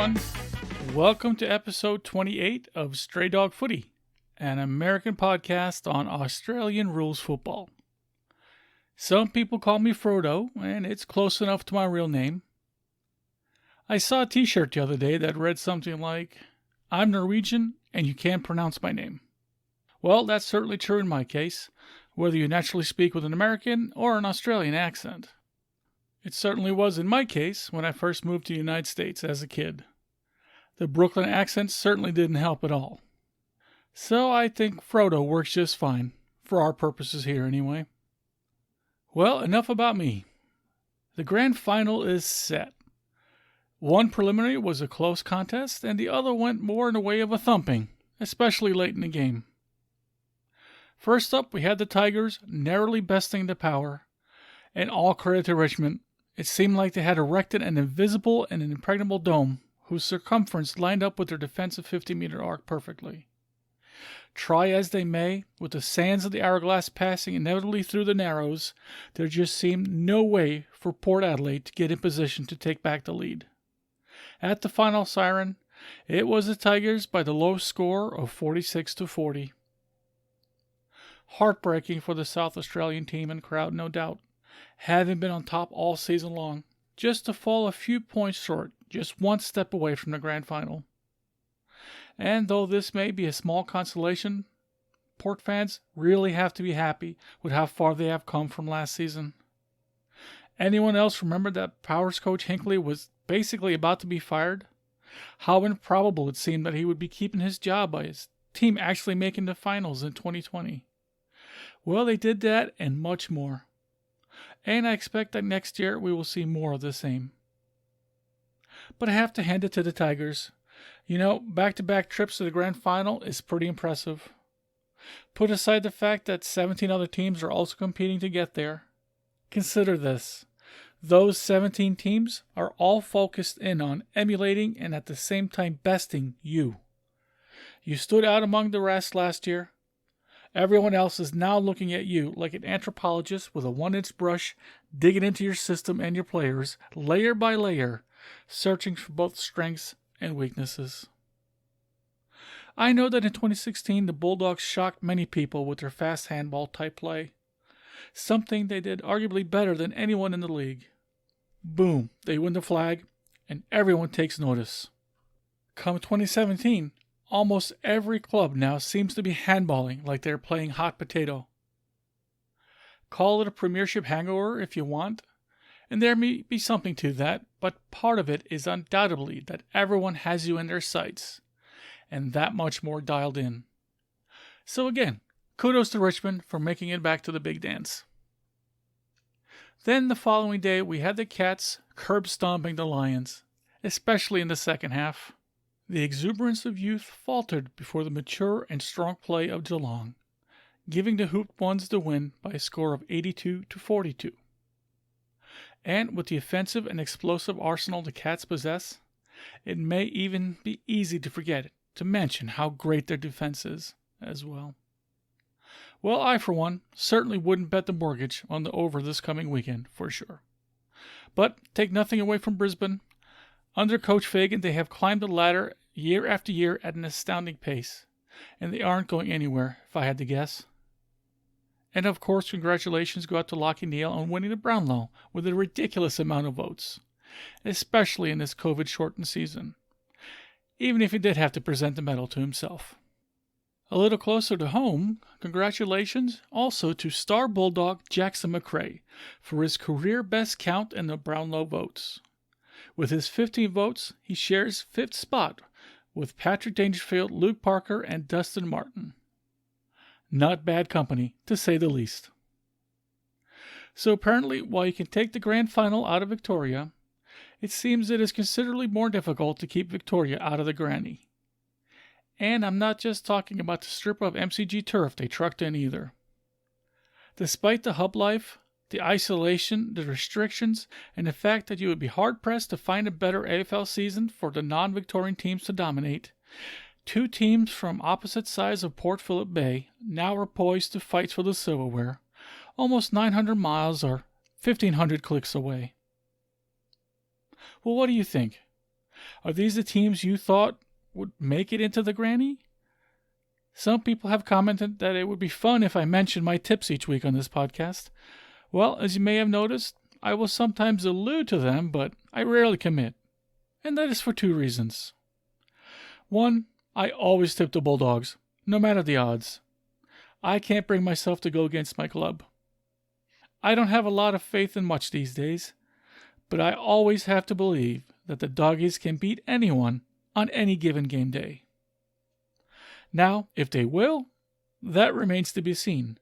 everyone. Welcome to episode 28 of Stray Dog Footy, an American podcast on Australian rules football. Some people call me Frodo, and it's close enough to my real name. I saw a t-shirt the other day that read something like, "I'm Norwegian and you can't pronounce my name." Well, that's certainly true in my case, whether you naturally speak with an American or an Australian accent. It certainly was in my case when I first moved to the United States as a kid. The Brooklyn accent certainly didn't help at all. So I think Frodo works just fine, for our purposes here anyway. Well, enough about me. The grand final is set. One preliminary was a close contest, and the other went more in the way of a thumping, especially late in the game. First up, we had the Tigers narrowly besting the Power, and all credit to Richmond. It seemed like they had erected an invisible and impregnable dome whose circumference lined up with their defensive 50-meter arc perfectly. Try as they may, with the sands of the hourglass passing inevitably through the Narrows, there just seemed no way for Port Adelaide to get in position to take back the lead. At the final siren, it was the Tigers by the low score of 46-40. Heartbreaking for the South Australian team and crowd, no doubt, having been on top all season long, just to fall a few points short, just one step away from the grand final. And though this may be a small consolation, Port fans really have to be happy with how far they have come from last season. Anyone else remember that Powers coach Hinckley was basically about to be fired? How improbable it seemed that he would be keeping his job by his team actually making the finals in 2020. Well, they did that and much more. And I expect that next year we will see more of the same. But I have to hand it to the Tigers. You know, back-to-back trips to the grand final is pretty impressive. Put aside the fact that 17 other teams are also competing to get there. Consider this. Those 17 teams are all focused in on emulating and at the same time besting you. You stood out among the rest last year. Everyone else is now looking at you like an anthropologist with a 1-inch brush, digging into your system and your players, layer by layer, searching for both strengths and weaknesses. I know that in 2016 the Bulldogs shocked many people with their fast handball type play, something they did arguably better than anyone in the league. Boom, they win the flag, and everyone takes notice. Come 2017, almost every club now seems to be handballing like they're playing hot potato. Call it a premiership hangover if you want, and there may be something to that, but part of it is undoubtedly that everyone has you in their sights, and that much more dialed in. So again, kudos to Richmond for making it back to the big dance. Then the following day we had the Cats curb stomping the Lions, especially in the second half. The exuberance of youth faltered before the mature and strong play of Geelong, giving the Hooped Ones the win by a score of 82-42. And with the offensive and explosive arsenal the Cats possess, it may even be easy to forget to mention how great their defense is as well. Well, I, for one, certainly wouldn't bet the mortgage on the over this coming weekend, for sure. But take nothing away from Brisbane. Under Coach Fagan, they have climbed the ladder year after year at an astounding pace, and they aren't going anywhere, if I had to guess. And of course, congratulations go out to Lachie Neale on winning the Brownlow with a ridiculous amount of votes, especially in this COVID-shortened season, even if he did have to present the medal to himself. A little closer to home, congratulations also to star Bulldog Jackson McRae for his career best count in the Brownlow votes. With his 15 votes, he shares 5th spot with Patrick Dangerfield, Luke Parker, and Dustin Martin. Not bad company, to say the least. So apparently, while you can take the grand final out of Victoria, it seems it is considerably more difficult to keep Victoria out of the granny. And I'm not just talking about the strip of MCG turf they trucked in either. Despite the hub life, the isolation, the restrictions, and the fact that you would be hard-pressed to find a better AFL season for the non-Victorian teams to dominate, two teams from opposite sides of Port Phillip Bay now are poised to fight for the silverware, almost 900 miles or 1,500 clicks away. Well, what do you think? Are these the teams you thought would make it into the granny? Some people have commented that it would be fun if I mentioned my tips each week on this podcast. Well, as you may have noticed, I will sometimes allude to them, but I rarely commit. And that is for two reasons. One, I always tip the Bulldogs, no matter the odds. I can't bring myself to go against my club. I don't have a lot of faith in much these days, but I always have to believe that the Doggies can beat anyone on any given game day. Now, if they will, that remains to be seen,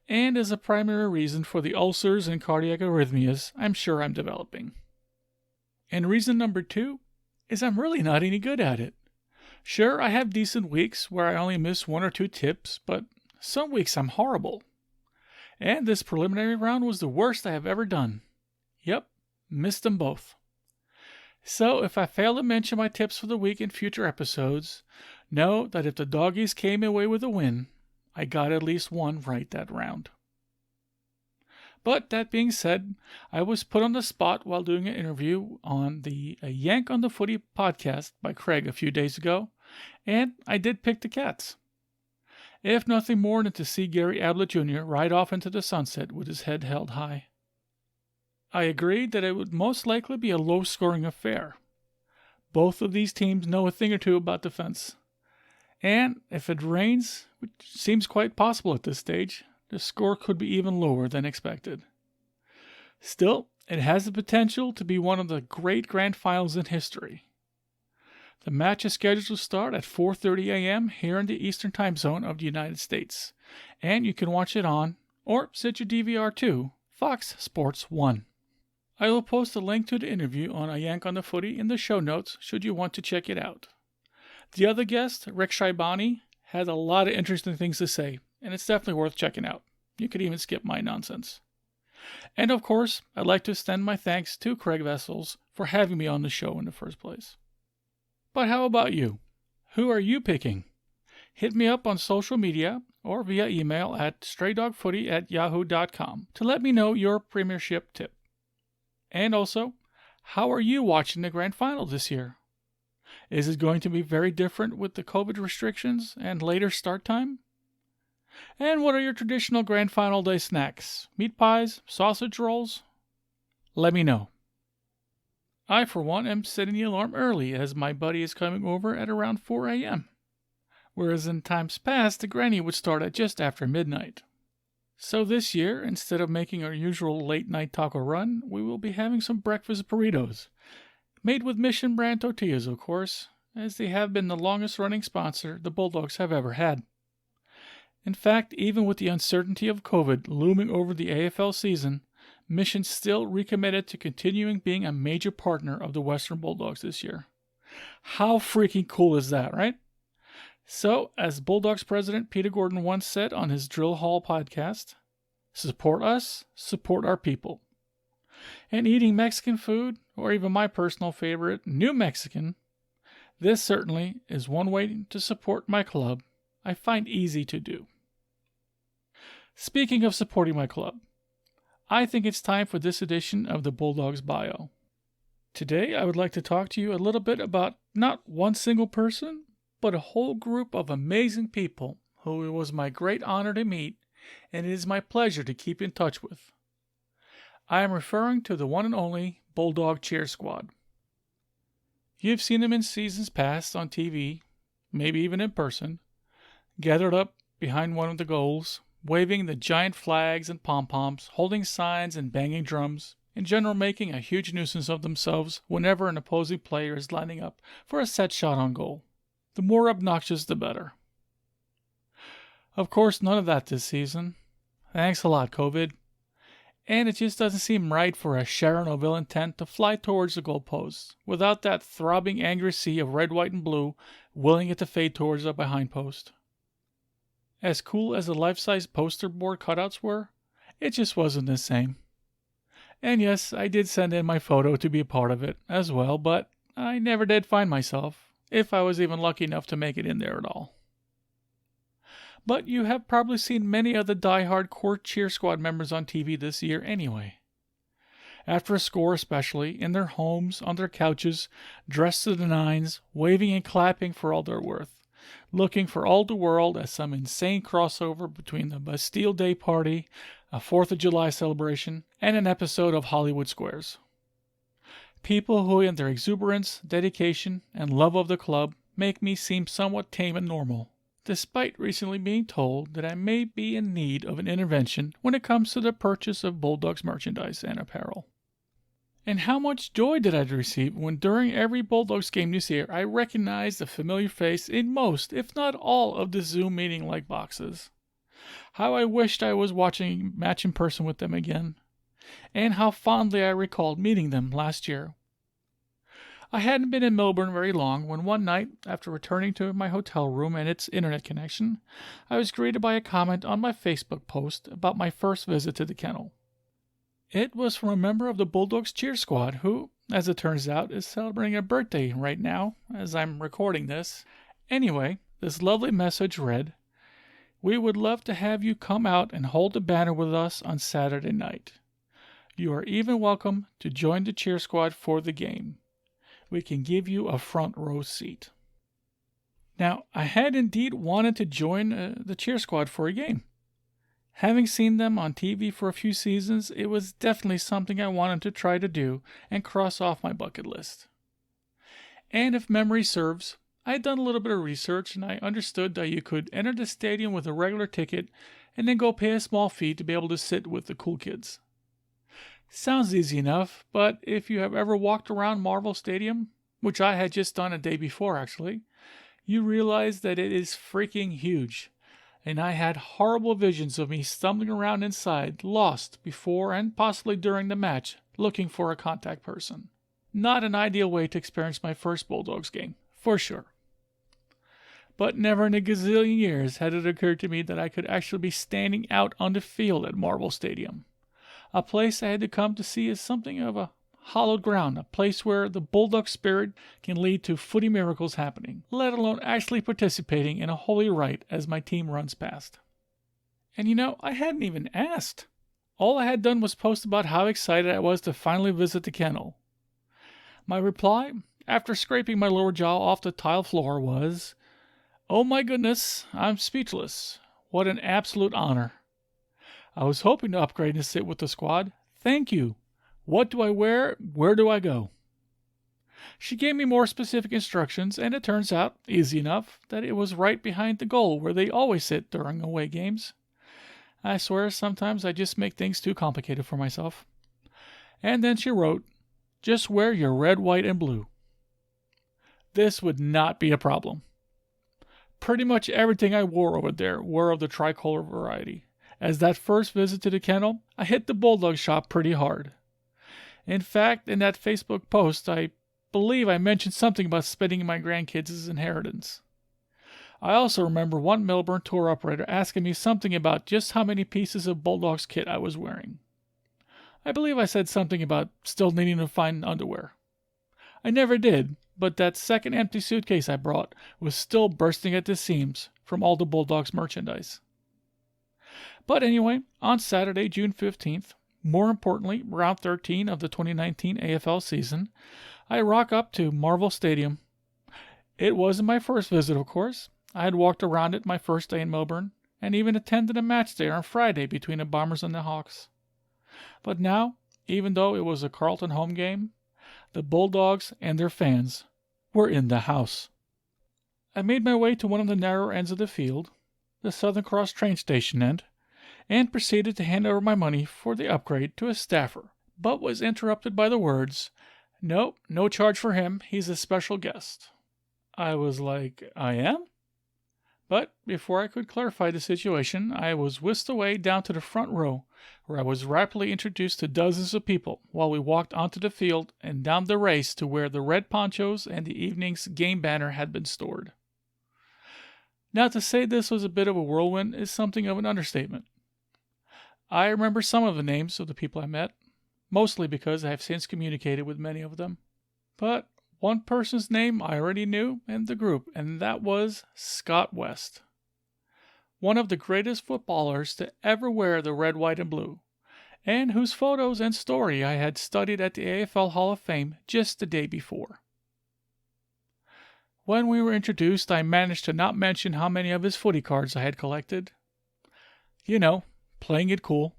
and is a primary reason for the ulcers and cardiac arrhythmias I'm sure I'm developing. And reason number two is I'm really not any good at it. Sure, I have decent weeks where I only miss one or two tips, but some weeks I'm horrible. And this preliminary round was the worst I have ever done. Yep, missed them both. So if I fail to mention my tips for the week in future episodes, know that if the Doggies came away with a win, I got at least one right that round. But that being said, I was put on the spot while doing an interview on the Yank on the Footy podcast by Craig a few days ago, and I did pick the Cats. If nothing more than to see Gary Ablett Jr. ride off into the sunset with his head held high. I agreed that it would most likely be a low-scoring affair. Both of these teams know a thing or two about defense. And if it rains, which seems quite possible at this stage, the score could be even lower than expected. Still, it has the potential to be one of the great grand finals in history. The match is scheduled to start at 4:30 a.m. here in the Eastern Time Zone of the United States, and you can watch it on, or set your DVR to, Fox Sports 1. I will post a link to the interview on A Yank on the Footy in the show notes should you want to check it out. The other guest, Rick Shaibani, had a lot of interesting things to say, and it's definitely worth checking out. You could even skip my nonsense. And of course, I'd like to extend my thanks to Craig Vessels for having me on the show in the first place. But how about you? Who are you picking? Hit me up on social media or via email at straydogfooty@yahoo.com to let me know your premiership tip. And also, how are you watching the grand final this year? Is it going to be very different with the COVID restrictions and later start time? And what are your traditional grand final day snacks? Meat pies? Sausage rolls? Let me know. I, for one, am setting the alarm early as my buddy is coming over at around 4 a.m., whereas in times past the granny would start at just after midnight. So this year, instead of making our usual late-night taco run, we will be having some breakfast burritos, made with Mission brand tortillas, of course, as they have been the longest-running sponsor the Bulldogs have ever had. In fact, even with the uncertainty of COVID looming over the AFL season, Mission still recommitted to continuing being a major partner of the Western Bulldogs this year. How freaking cool is that, right? So, as Bulldogs president Peter Gordon once said on his Drill Hall podcast, support us, support our people. And eating Mexican food, or even my personal favorite, New Mexican, this certainly is one way to support my club I find easy to do. Speaking of supporting my club, I think it's time for this edition of the Bulldogs Bio. Today, I would like to talk to you a little bit about not one single person, but a whole group of amazing people who it was my great honor to meet, and it is my pleasure to keep in touch with. I am referring to the one and only Bulldog Cheer Squad. You've seen them in seasons past on TV, maybe even in person, gathered up behind one of the goals, waving the giant flags and pom-poms, holding signs and banging drums, in general making a huge nuisance of themselves whenever an opposing player is lining up for a set shot on goal. The more obnoxious, the better. Of course, none of that this season. Thanks a lot, COVID. And it just doesn't seem right for a Sharon O'Villain tent to fly towards the goalposts without that throbbing angry sea of red, white, and blue willing it to fade towards the behind post. As cool as the life-size poster board cutouts were, it just wasn't the same. And yes, I did send in my photo to be a part of it as well, but I never did find myself, if I was even lucky enough to make it in there at all. But you have probably seen many of the die-hard core cheer squad members on TV this year anyway. After a score especially, in their homes, on their couches, dressed to the nines, waving and clapping for all they're worth, looking for all the world as some insane crossover between the Bastille Day party, a 4th of July celebration, and an episode of Hollywood Squares. People who in their exuberance, dedication, and love of the club make me seem somewhat tame and normal, despite recently being told that I may be in need of an intervention when it comes to the purchase of Bulldogs merchandise and apparel. And how much joy did I receive when during every Bulldogs game this year I recognized a familiar face in most, if not all, of the Zoom meeting-like boxes. How I wished I was watching a match in person with them again, and how fondly I recalled meeting them last year. I hadn't been in Melbourne very long when one night, after returning to my hotel room and its internet connection, I was greeted by a comment on my Facebook post about my first visit to the kennel. It was from a member of the Bulldogs Cheer Squad who, as it turns out, is celebrating a birthday right now as I'm recording this. Anyway, this lovely message read, "We would love to have you come out and hold the banner with us on Saturday night. You are even welcome to join the cheer squad for the game. We can give you a front row seat." Now, I had indeed wanted to join the cheer squad for a game. Having seen them on TV for a few seasons, it was definitely something I wanted to try to do and cross off my bucket list. And if memory serves, I had done a little bit of research and I understood that you could enter the stadium with a regular ticket and then go pay a small fee to be able to sit with the cool kids. Sounds easy enough, but if you have ever walked around Marvel Stadium, which I had just done a day before actually, you realize that it is freaking huge. And I had horrible visions of me stumbling around inside, lost before and possibly during the match, looking for a contact person. Not an ideal way to experience my first Bulldogs game, for sure. But never in a gazillion years had it occurred to me that I could actually be standing out on the field at Marvel Stadium. A place I had to come to see as something of a hallowed ground, a place where the Bulldog spirit can lead to footy miracles happening, let alone actually participating in a holy rite as my team runs past. And I hadn't even asked. All I had done was post about how excited I was to finally visit the kennel. My reply, after scraping my lower jaw off the tile floor, was, "Oh my goodness, I'm speechless. What an absolute honor. I was hoping to upgrade and sit with the squad. Thank you. What do I wear? Where do I go?" She gave me more specific instructions, and it turns out, easy enough, that it was right behind the goal where they always sit during away games. I swear sometimes I just make things too complicated for myself. And then she wrote, "Just wear your red, white, and blue." This would not be a problem. Pretty much everything I wore over there were of the tricolor variety. As that first visit to the kennel, I hit the Bulldog shop pretty hard. In fact, in that Facebook post, I believe I mentioned something about spending my grandkids' inheritance. I also remember one Melbourne tour operator asking me something about just how many pieces of Bulldogs kit I was wearing. I believe I said something about still needing to find underwear. I never did, but that second empty suitcase I brought was still bursting at the seams from all the Bulldogs merchandise. But anyway, on Saturday, June 15th, more importantly, round 13 of the 2019 AFL season, I rock up to Marvel Stadium. It wasn't my first visit, of course. I had walked around it my first day in Melbourne, and even attended a match there on Friday between the Bombers and the Hawks. But now, even though it was a Carlton home game, the Bulldogs and their fans were in the house. I made my way to one of the narrower ends of the field, the Southern Cross train station end, and proceeded to hand over my money for the upgrade to a staffer, but was interrupted by the words, "Nope, no charge for him, he's a special guest." I was like, "I am?" But before I could clarify the situation, I was whisked away down to the front row, where I was rapidly introduced to dozens of people while we walked onto the field and down the race to where the red ponchos and the evening's game banner had been stored. Now, to say this was a bit of a whirlwind is something of an understatement. I remember some of the names of the people I met, mostly because I have since communicated with many of them. But one person's name I already knew in the group, and that was Scott West. One of the greatest footballers to ever wear the red, white, and blue, and whose photos and story I had studied at the AFL Hall of Fame just the day before. When we were introduced, I managed to not mention how many of his footy cards I had collected. You know, playing it cool.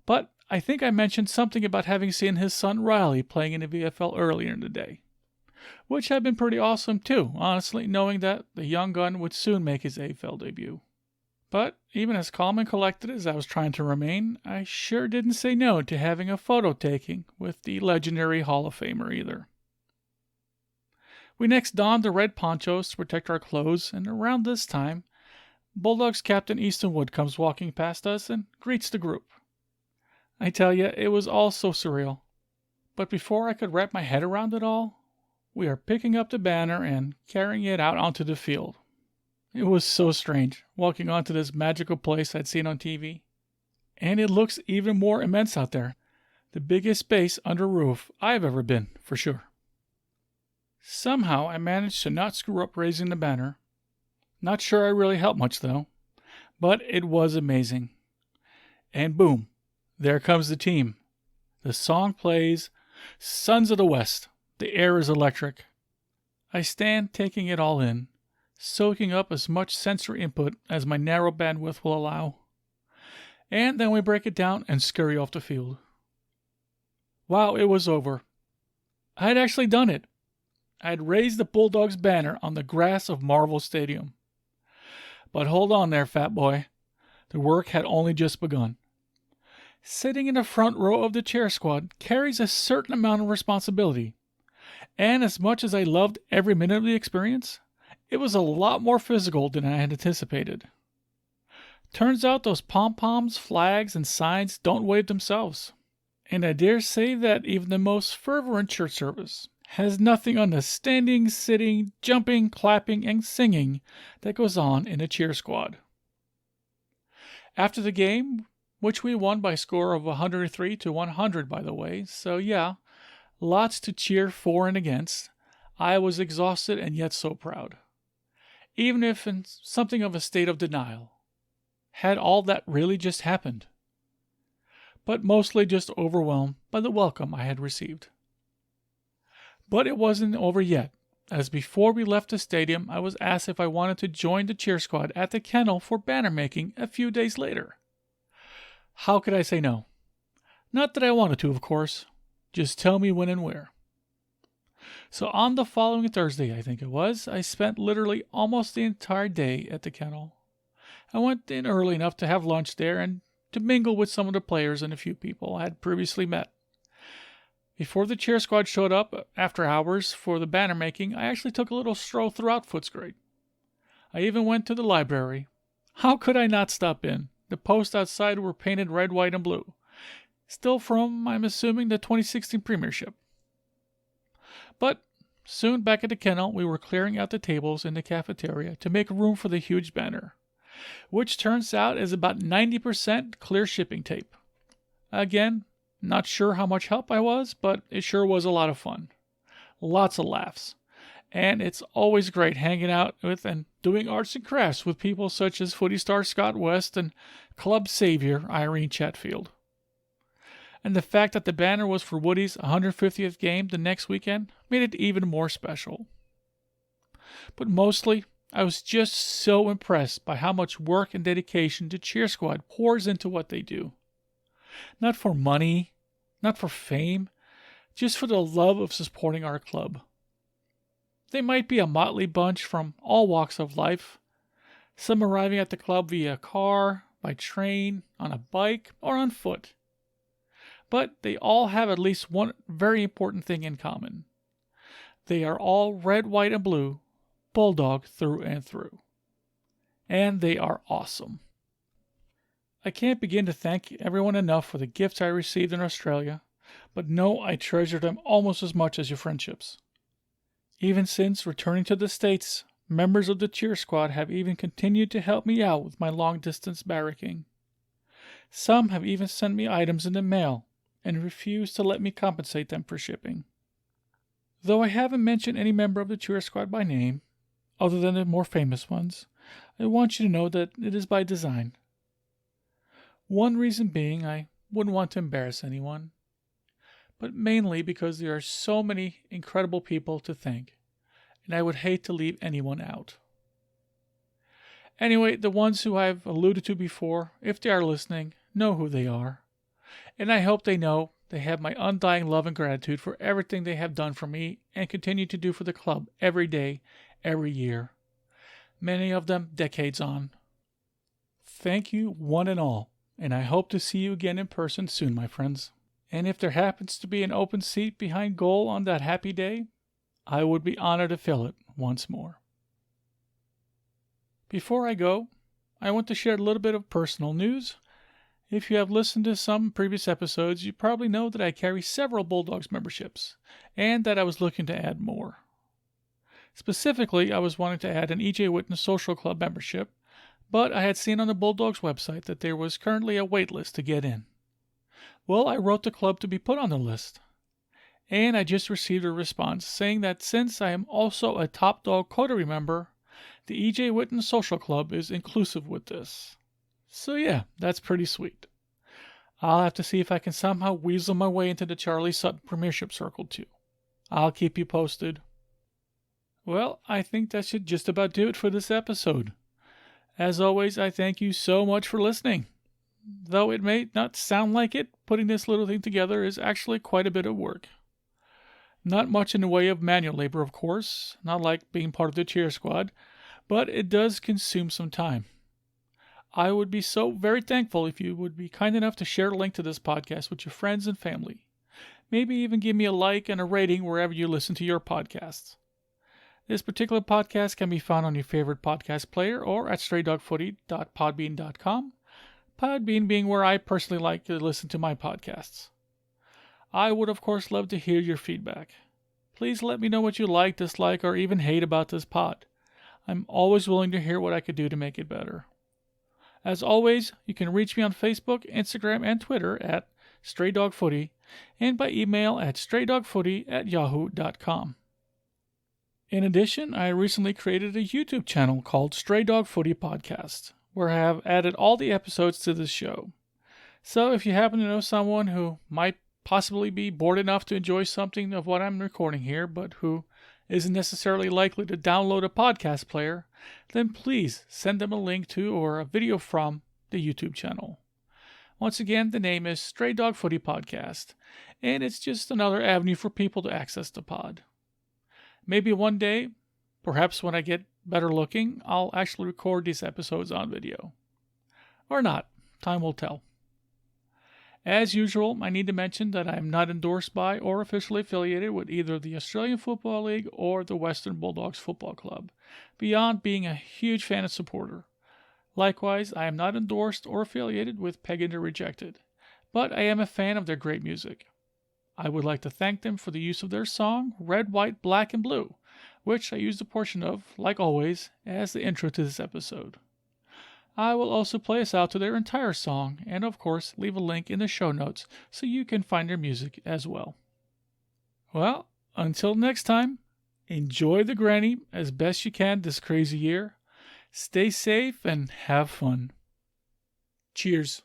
But I think I mentioned something about having seen his son Riley playing in the VFL earlier in the day, which had been pretty awesome too, honestly, knowing that the young gun would soon make his AFL debut. But even as calm and collected as I was trying to remain, I sure didn't say no to having a photo taking with the legendary Hall of Famer either. We next donned the red ponchos to protect our clothes, and around this time, Bulldogs captain Easton Wood comes walking past us and greets the group. I tell you, it was all so surreal. But before I could wrap my head around it all, we are picking up the banner and carrying it out onto the field. It was so strange, walking onto this magical place I'd seen on TV. And it looks even more immense out there. The biggest space under roof I've ever been, for sure. Somehow I managed to not screw up raising the banner. Not sure I really helped much though. But it was amazing. And boom, there comes the team. The song plays, Sons of the West. The air is electric. I stand taking it all in, soaking up as much sensory input as my narrow bandwidth will allow. And then we break it down and scurry off the field. Wow, it was over. I had actually done it. I had raised the Bulldogs banner on the grass of Marvel Stadium. But hold on there, fat boy. The work had only just begun. Sitting in the front row of the cheer squad carries a certain amount of responsibility. And as much as I loved every minute of the experience, it was a lot more physical than I had anticipated. Turns out those pom-poms, flags, and signs don't wave themselves. And I dare say that even the most fervent church service has nothing on the standing, sitting, jumping, clapping, and singing that goes on in a cheer squad. After the game, which we won by a score of 103-100 by the way, so yeah, lots to cheer for and against, I was exhausted and yet so proud. Even if in something of a state of denial. Had all that really just happened? But mostly just overwhelmed by the welcome I had received. But it wasn't over yet, as before we left the stadium, I was asked if I wanted to join the cheer squad at the kennel for banner making a few days later. How could I say no? Not that I wanted to, of course. Just tell me when and where. So on the following Thursday, I think it was, I spent literally almost the entire day at the kennel. I went in early enough to have lunch there and to mingle with some of the players and a few people I had previously met. Before the cheer squad showed up after hours for the banner making, I actually took a little stroll throughout Footscray. I even went to the library. How could I not stop in? The posts outside were painted red, white, and blue. Still from, I'm assuming, the 2016 Premiership. But soon back at the kennel, we were clearing out the tables in the cafeteria to make room for the huge banner, which turns out is about 90% clear shipping tape. Again, not sure how much help I was, but it sure was a lot of fun. Lots of laughs. And it's always great hanging out with and doing arts and crafts with people such as footy star Scott West and club savior Irene Chatfield. And the fact that the banner was for Woody's 150th game the next weekend made it even more special. But mostly, I was just so impressed by how much work and dedication the cheer squad pours into what they do. Not for money, not for fame, just for the love of supporting our club. They might be a motley bunch from all walks of life, some arriving at the club via car, by train, on a bike, or on foot. But they all have at least one very important thing in common. They are all red, white, and blue, Bulldog through and through. And they are awesome. I can't begin to thank everyone enough for the gifts I received in Australia, but know I treasure them almost as much as your friendships. Even since returning to the States, members of the cheer squad have even continued to help me out with my long-distance barracking. Some have even sent me items in the mail and refused to let me compensate them for shipping. Though I haven't mentioned any member of the cheer squad by name, other than the more famous ones, I want you to know that it is by design. One reason being I wouldn't want to embarrass anyone, but mainly because there are so many incredible people to thank, and I would hate to leave anyone out. Anyway, the ones who I've alluded to before, if they are listening, know who they are, and I hope they know they have my undying love and gratitude for everything they have done for me and continue to do for the club every day, every year. Many of them decades on. Thank you, one and all, and I hope to see you again in person soon, my friends. And if there happens to be an open seat behind goal on that happy day, I would be honored to fill it once more. Before I go, I want to share a little bit of personal news. If you have listened to some previous episodes, you probably know that I carry several Bulldogs memberships, and that I was looking to add more. Specifically, I was wanting to add an EJ Witness Social Club membership, but I had seen on the Bulldogs website that there was currently a wait list to get in. Well, I wrote the club to be put on the list, and I just received a response saying that since I am also a Top Dog Coterie member, the EJ Witness Social Club is inclusive with this. So yeah, that's pretty sweet. I'll have to see if I can somehow weasel my way into the Charlie Sutton Premiership Circle too. I'll keep you posted. Well, I think that should just about do it for this episode. As always, I thank you so much for listening. Though it may not sound like it, putting this little thing together is actually quite a bit of work. Not much in the way of manual labor, of course, not like being part of the cheer squad, but it does consume some time. I would be so very thankful if you would be kind enough to share a link to this podcast with your friends and family. Maybe even give me a like and a rating wherever you listen to your podcasts. This particular podcast can be found on your favorite podcast player or at straydogfooty.podbean.com, Podbean being where I personally like to listen to my podcasts. I would of course love to hear your feedback. Please let me know what you like, dislike, or even hate about this pod. I'm always willing to hear what I could do to make it better. As always, you can reach me on Facebook, Instagram, and Twitter at Stray Dog Footy, and by email at straydogfooty@yahoo.com. In addition, I recently created a YouTube channel called Stray Dog Footy Podcast, where I have added all the episodes to this show. So if you happen to know someone who might possibly be bored enough to enjoy something of what I'm recording here, but who isn't necessarily likely to download a podcast player, then please send them a link to or a video from the YouTube channel. Once again, the name is Stray Dog Footy Podcast, and it's just another avenue for people to access the pod. Maybe one day, perhaps when I get better looking, I'll actually record these episodes on video. Or not, time will tell. As usual, I need to mention that I am not endorsed by or officially affiliated with either the Australian Football League or the Western Bulldogs Football Club, beyond being a huge fan and supporter. Likewise, I am not endorsed or affiliated with Pagan or Rejected, but I am a fan of their great music. I would like to thank them for the use of their song, Red, White, Black, and Blue, which I used a portion of, like always, as the intro to this episode. I will also play us out to their entire song, and of course leave a link in the show notes so you can find their music as well. Well, until next time, enjoy the granny as best you can this crazy year. Stay safe and have fun. Cheers.